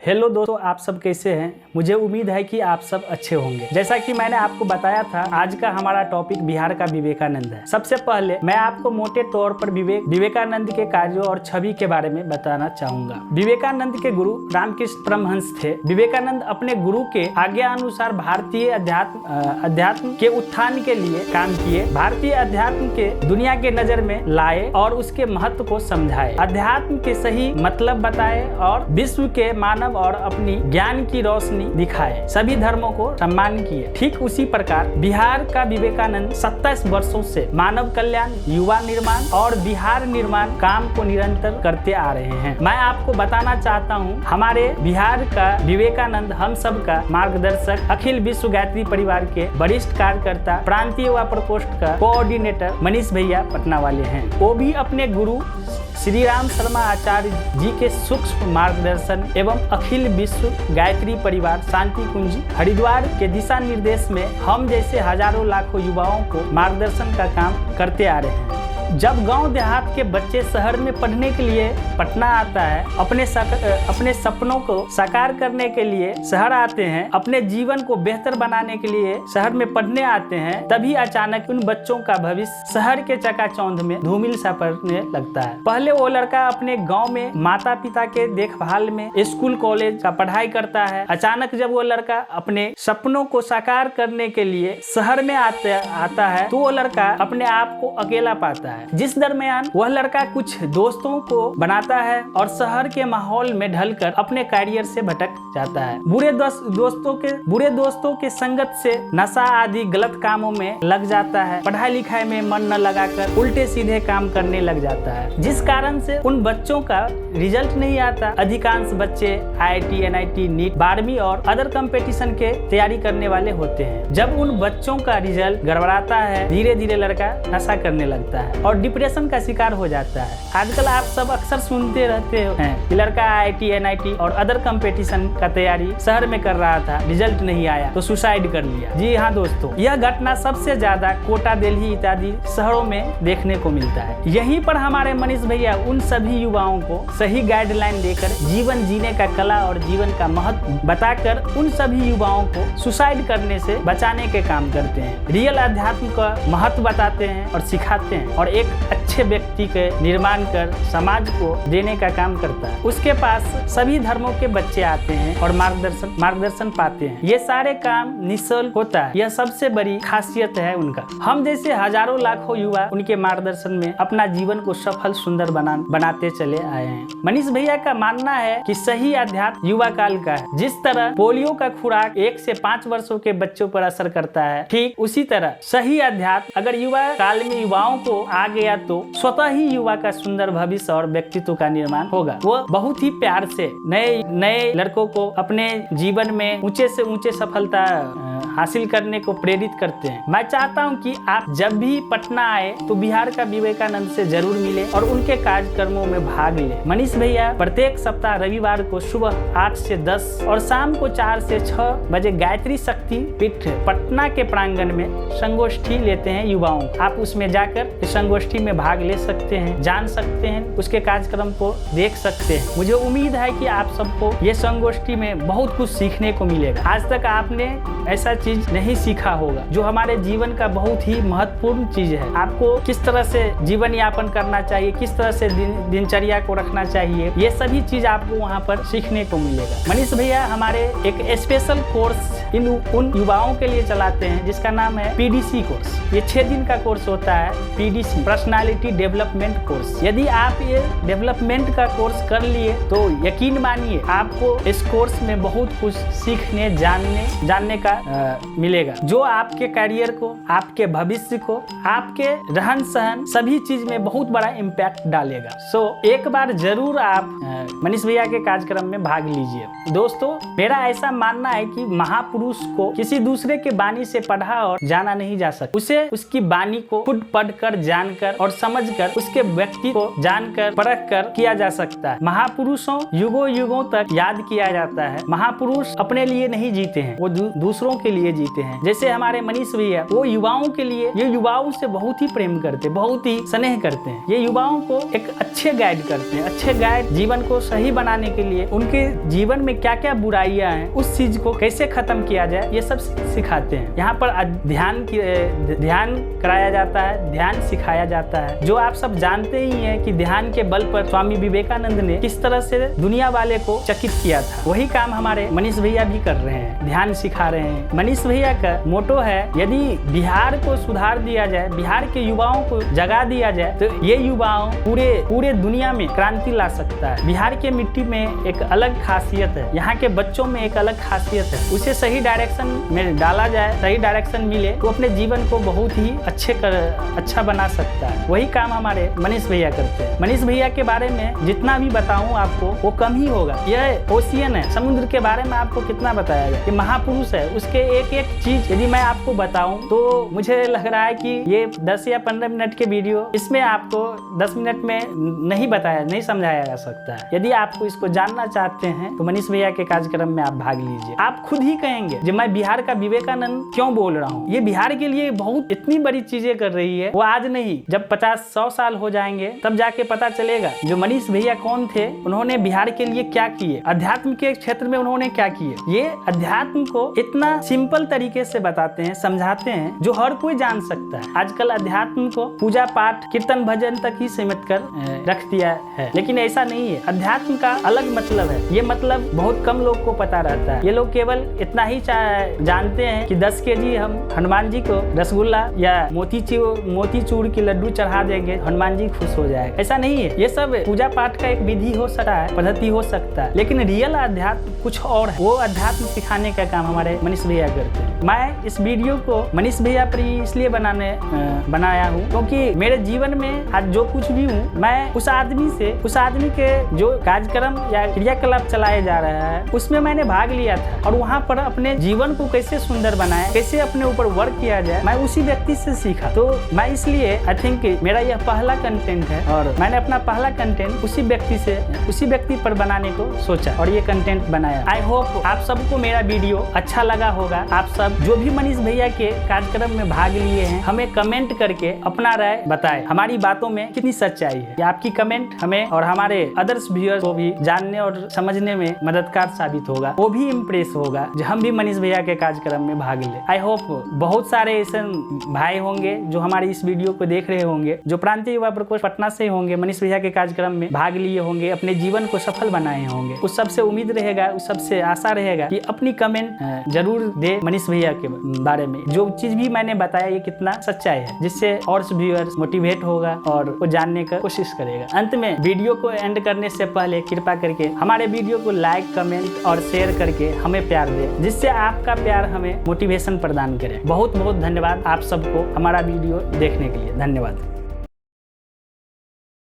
Hello दोस्तों, आप सब कैसे हैं। मुझे उम्मीद है कि आप सब अच्छे होंगे। जैसा कि मैंने आपको बताया था, आज का हमारा टॉपिक बिहार का विवेकानंद है। सबसे पहले मैं आपको मोटे तौर पर विवेकानंद के कार्यों और छवि के बारे में बताना चाहूंगा। विवेकानंद के गुरु रामकृष्ण परमहंस थे। विवेकानंद अपने गुरु के आज्ञा अनुसार भारतीय अध्यात्म के उत्थान के लिए काम किए। भारतीय अध्यात्म के दुनिया के नजर में लाए और उसके महत्व को समझाए। अध्यात्म के सही मतलब बताए और विश्व के मानव और अपनी ज्ञान की रोशनी दिखाए। सभी धर्मों को सम्मान किए। ठीक उसी प्रकार बिहार का विवेकानंद 27 वर्षों से मानव कल्याण, युवा निर्माण और बिहार निर्माण काम को निरंतर करते आ रहे हैं। मैं आपको बताना चाहता हूँ, हमारे बिहार का विवेकानंद हम सब का मार्गदर्शक, अखिल विश्व गायत्री परिवार के वरिष्ठ कार्यकर्ता, प्रांतीय व प्रकोष्ठ का कोऑर्डिनेटर मनीष भैया पटना वाले हैं। वो भी अपने गुरु श्री राम शर्मा आचार्य जी के सूक्ष्म मार्गदर्शन एवं अखिल विश्व गायत्री परिवार शांति कुंज हरिद्वार के दिशा निर्देश में हम जैसे हजारों लाखों युवाओं को मार्गदर्शन का काम करते आ रहे हैं। जब गांव देहात के बच्चे शहर में पढ़ने के लिए पटना आता है, अपने सपनों को साकार करने के लिए शहर आते हैं, अपने जीवन को बेहतर बनाने के लिए शहर में पढ़ने आते हैं, तभी अचानक उन बच्चों का भविष्य शहर के चकाचौंध में धूमिल सा पड़ने लगता है। पहले वो लड़का अपने गाँव में माता पिता के देखभाल में स्कूल कॉलेज का पढ़ाई करता है। अचानक जब वो लड़का अपने सपनों को साकार करने के लिए शहर में आता है, तो वो लड़का अपने आप को अकेला पाता है। जिस दरमियान वह लड़का कुछ दोस्तों को बनाता है और शहर के माहौल में ढलकर अपने करियर से भटक जाता है। बुरे दोस्तों के संगत से नशा आदि गलत कामों में लग जाता है। पढ़ाई लिखाई में मन न लगाकर उल्टे सीधे काम करने लग जाता है, जिस कारण से उन बच्चों का रिजल्ट नहीं आता। अधिकांश बच्चे IIT, NIT, नीट, 12वीं और अदर कंपटीशन के तैयारी करने वाले होते हैं। जब उन बच्चों का रिजल्ट गड़बड़ाता है, धीरे धीरे लड़का नशा करने लगता है और डिप्रेशन का शिकार हो जाता है। आजकल आप सब अक्सर सुनते रहते हैं कि लड़का IIT, NIT और अदर कंपटीशन का तैयारी शहर में कर रहा था, रिजल्ट नहीं आया तो सुसाइड कर लिया। जी हाँ दोस्तों, यह घटना सबसे ज्यादा कोटा, दिल्ली इत्यादि शहरों में देखने को मिलता है। यहीं पर हमारे मनीष भैया उन सभी युवाओं को सही गाइडलाइन देकर जीवन जीने का कला और जीवन का महत्व बताकर उन सभी युवाओं को सुसाइड करने से बचाने के काम करते हैं। रियल अध्यात्म का महत्व बताते हैं और सिखाते हैं और एक अच्छे व्यक्ति के निर्माण कर समाज को देने का काम करता है। उसके पास सभी धर्मों के बच्चे आते हैं और मार्गदर्शन पाते हैं। ये सारे काम निःशुल्क होता है। यह सबसे बड़ी खासियत है उनका। हम जैसे हजारों लाखों युवा उनके मार्गदर्शन में अपना जीवन को सफल सुंदर बनाते चले आए हैं। मनीष भैया का मानना है कि सही अध्यात्म युवा काल का है। जिस तरह पोलियो का खुराक 1 से 5 वर्षों के बच्चों पर असर करता है, ठीक उसी तरह सही अध्यात्म अगर युवा काल में युवाओं को आ गया तो स्वतः ही युवा का सुंदर भविष्य और व्यक्तित्व का निर्माण होगा। वो बहुत ही प्यार से नए लड़कों को अपने जीवन में ऊंचे से ऊंचे सफलता हासिल करने को प्रेरित करते हैं। मैं चाहता हूं कि आप जब भी पटना आए तो बिहार का विवेकानंद से जरूर मिले और उनके कार्यक्रमों में भाग ले। मनीष भैया प्रत्येक सप्ताह रविवार को सुबह 8 से 10 और शाम को 4 से 6 बजे गायत्री शक्ति पीठ पटना के प्रांगण में संगोष्ठी लेते हैं युवाओं। आप उसमें जाकर संगोष्ठी में भाग ले सकते हैं, जान सकते हैं, उसके कार्यक्रम को देख सकते हैं। मुझे उम्मीद है कि आप सबको ये संगोष्ठी में बहुत कुछ सीखने को मिलेगा। आज तक आपने ऐसा चीज नहीं सीखा होगा जो हमारे जीवन का बहुत ही महत्वपूर्ण चीज है। आपको किस तरह से जीवन यापन करना चाहिए, किस तरह से दिनचर्या को रखना चाहिए, ये सभी चीज आपको वहाँ पर सीखने को मिलेगा। मनीष भैया हमारे एक स्पेशल कोर्स उन युवाओं के लिए चलाते हैं जिसका नाम है PDC कोर्स। ये 6 दिन का कोर्स होता है, PDC पर्सनालिटी डेवलपमेंट कोर्स। यदि आप ये डेवलपमेंट का कोर्स कर लिए तो यकीन मानिए आपको इस कोर्स में बहुत कुछ सीखने जानने का मिलेगा, जो आपके करियर को, आपके भविष्य को, आपके रहन सहन सभी चीज में बहुत बड़ा इम्पैक्ट डालेगा। एक बार जरूर आप मनीष भैया के कार्यक्रम में भाग लीजिए। दोस्तों, मेरा ऐसा मानना है कि महापुरुष को किसी दूसरे के बानी से पढ़ा और जाना नहीं जा सकता। उसे उसकी बानी को खुद पढ़कर, जानकर और समझकर उसके व्यक्ति को जानकर, परख कर किया जा सकता है। महापुरुषों युगों युगों तक याद किया जाता है। महापुरुष अपने लिए नहीं जीते हैं, वो दूसरों के लिए जीते हैं। जैसे हमारे मनीष भैया, वो युवाओं के लिए, ये युवाओं से बहुत ही प्रेम करते, बहुत ही स्नेह करते हैं। ये युवाओं को एक अच्छे गाइड करते हैं। अच्छे गाइड जीवन को सही बनाने के लिए उनके जीवन में क्या क्या बुराइयां हैं, उस चीज को कैसे खत्म किया जाए, ये सब सिखाते हैं। यहाँ पर ध्यान कराया जाता है, ध्यान सिखाया जाता है। जो आप सब जानते ही हैं कि ध्यान के बल पर स्वामी विवेकानंद ने किस तरह से दुनिया वाले को चकित किया था, वही काम हमारे मनीष भैया भी कर रहे हैं, ध्यान सिखा रहे हैं। मनीष भैया का मोटो है, यदि बिहार को सुधार दिया जाए, बिहार के युवाओं को जगा दिया जाए, तो ये युवाओं पूरे दुनिया में क्रांति ला सकता है। बिहार के मिट्टी में एक अलग खासियत है, यहाँ के बच्चों में एक अलग खासियत है। उसे सही डायरेक्शन में डाला जाए, सही डायरेक्शन मिले, तो अपने जीवन को बहुत ही अच्छा बना सकता है। वही काम हमारे मनीष भैया करते हैं। मनीष भैया के बारे में जितना भी बताऊं आपको वो कम ही होगा। यह ओशियन है, समुद्र के बारे में आपको कितना बताया जाए। ये महापुरुष है, उसके एक एक चीज यदि मैं आपको बताऊं तो मुझे लग रहा है कि ये 10 या 15 मिनट के वीडियो, इसमें आपको 10 मिनट में नहीं समझाया जा सकता है। यदि आपको इसको जानना चाहते हैं तो मनीष भैया के कार्यक्रम में आप भाग लीजिए। आप खुद ही कहेंगे कि मैं बिहार का विवेकानंद क्यों बोल रहा हूँ। ये बिहार के लिए बहुत इतनी बड़ी चीजें कर रही है, वो आज नहीं, जब 50-100 साल हो जाएंगे तब जाके पता चलेगा जो मनीष भैया कौन थे, उन्होंने बिहार के लिए क्या किए, अध्यात्म के क्षेत्र में उन्होंने क्या किए। ये अध्यात्म को इतना सिंपल तरीके से बताते हैं, समझाते हैं, जो हर कोई जान सकता है। आजकल अध्यात्म को पूजा पाठ कीर्तन भजन तक ही सीमित कर रख दिया है, लेकिन ऐसा नहीं है। अध्यात्म का अलग मतलब है, ये मतलब बहुत कम लोग को पता रहता है। ये लोग केवल इतना ही जानते हैं कि 10 केजी हम हनुमान जी को रसगुल्ला या मोतीचूर की लड्डू चढ़ा देंगे, हनुमान जी खुश हो जाएगा। ऐसा नहीं है। ये सब पूजा पाठ का एक विधि हो सकता है, पद्धति हो सकता है, लेकिन रियल अध्यात्म कुछ और है। वो अध्यात्म सिखाने का काम हमारे मनीष भैया करते हैं। मैं इस वीडियो को मनीष भैया पर इसलिए बनाया हूँ क्योंकि मेरे जीवन में आज जो कुछ भी हूँ, मैं उस आदमी के जो कार्यक्रम या क्रियाकलाप चलाए जा रहा है उसमें मैंने भाग लिया था, और वहाँ पर अपने जीवन को कैसे सुंदर बनाए, कैसे अपने ऊपर वर्क किया जाए, मैं उसी व्यक्ति से सीखा। तो मैं इसलिए आई थिंक मेरा यह पहला कंटेंट है, और मैंने अपना पहला कंटेंट उसी व्यक्ति पर बनाने को सोचा और ये कंटेंट बनाया। आई होप आप सबको मेरा वीडियो अच्छा लगा होगा। आप सब जो भी मनीष भैया के कार्यक्रम में भाग लिए हैं, हमें कमेंट करके अपना राय बताएं, हमारी बातों में कितनी सच्चाई है। आपकी कमेंट हमें और हमारे अदर्स व्यूअर्स को भी जानने और समझने में मददगार साबित होगा, वो भी इम्प्रेस होगा जो हम भी मनीष भैया के कार्यक्रम में भाग ले। आई होप बहुत सारे ऐसे भाई होंगे जो हमारे इस वीडियो को देख रहे होंगे, जो प्रांतीय युवा प्रकोष्ठ पटना से होंगे, मनीष भैया के कार्यक्रम में भाग लिए होंगे, अपने जीवन को सफल बनाए होंगे। उस सबसे उम्मीद रहेगा, उस सबसे आशा रहेगा कि अपनी कमेंट जरूर दे मनीष भैया के बारे में, जो चीज भी मैंने बताया ये कितना सच्चाई है, जिससे और व्यूअर्स मोटिवेट होगा और वो जानने का कोशिश करेगा। अंत में वीडियो को एंड करने से पहले कृपा करके हमारे वीडियो को लाइक, कमेंट और शेयर करके हमें प्यार दे, जिससे आपका प्यार हमें मोटिवेशन प्रदान करे। बहुत बहुत धन्यवाद आप सबको हमारा वीडियो देखने के लिए। धन्यवाद।